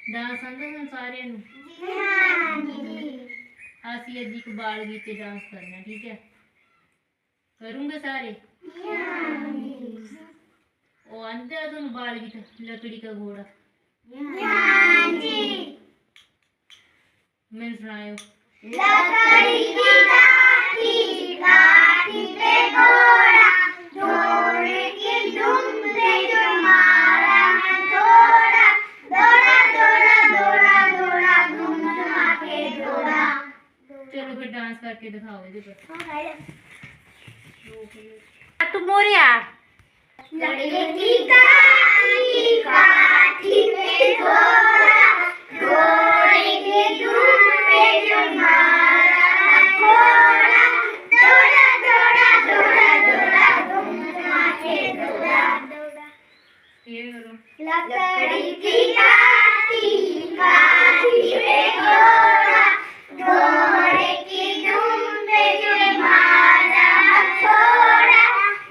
Dance आंदा है सारे नु? ਅਸੀਂ ਅੱਜ ਇੱਕ ਬਾਲ ਗੀਤ ਤੇ ਡਾਂਸ ਕਰਨਾ ਠੀਕ ਹੈ करूंगे सारे वो आंदा है तुम बाल गीत लकड़ी का घोड़ा मैंने सुनायो लकड़ी की काठी काठी पे घोड़ा घोड़े की दुम पे जो मारा है थोड़ा दौड़ा दौड़ा दौड़ा दौड़ा धूम धुमा के दौड़ा। चलो फिर डांस करके दिखाओ इधर पर तू मोरिया लकड़ी की काठी काठी पे घोड़ा घोड़े की दुम पे जो मारा है थोड़ा दौड़ा दौड़ा दौड़ा दौड़ा धूम धुमा के दौड़ा। ये करो लकड़ी की काठी काठी पे घोड़ा घोड़े की दुम पे जो मारा है थोड़ा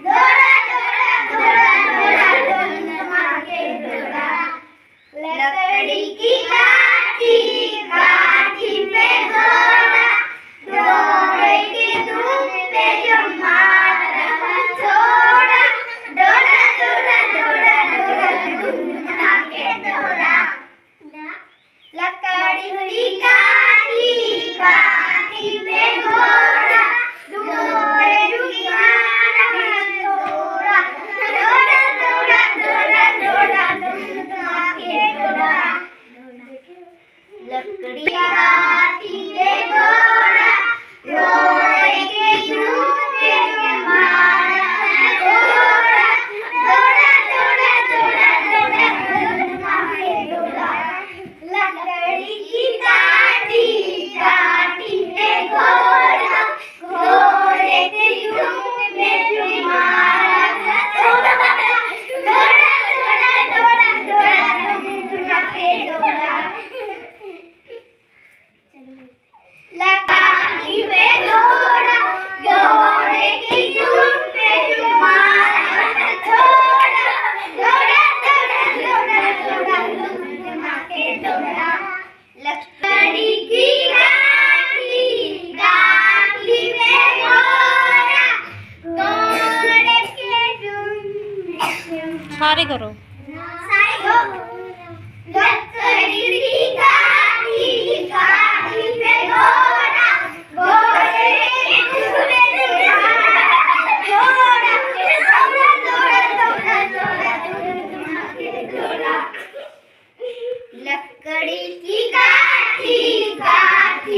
दौड़ा दौड़ा दौड़ा दौड़ा धूम धुमा के दौड़ा। लकड़ी की काठी काठी पे घोड़ा घोड़े की दुम पे जो मारा है थोड़ा दौड़ा दौड़ा दौड़ा दौड़ा धूम धुमा के दौड़ा। लकड़ी की काठी काठी पे घोड़ा घोड़े की मारा है थोड़ा दौड़ा दौड़ा दौड़ा दौड़ा धूम धुमा के दौड़ा। लकड़ी की काठी पे घोड़ा घोड़े की दुम पे जो मारा है थोड़ा दौड़ा दौड़ा दौड़ा दौड़ा धूम धुमा के दौड़ा। लकड़ी की काठी काठी पे घोड़ा घोड़े की दुम पे जो मारा है थोड़ा दौड़ा दौड़ा दौड़ा दौड़ा धूम धुमा के दौड़ा। लकड़ी पे घोड़ा घोड़े की दुम पे जो मारा है थोड़ा दौड़ा दौड़ा दौड़ा दौड़ा धूम धुमा के दौड़ा। लकड़ी की काठी काठी पे घोड़ा घोड़े के दुम सारे करो लकड़ी की काठी काठी पे घोड़ा घोड़े के दुम पे जो मारा है थोड़ा दौड़ा दौड़ा दौड़ा दौड़ा धूम धुमा के दौड़ा। लकड़ी की काठी काठी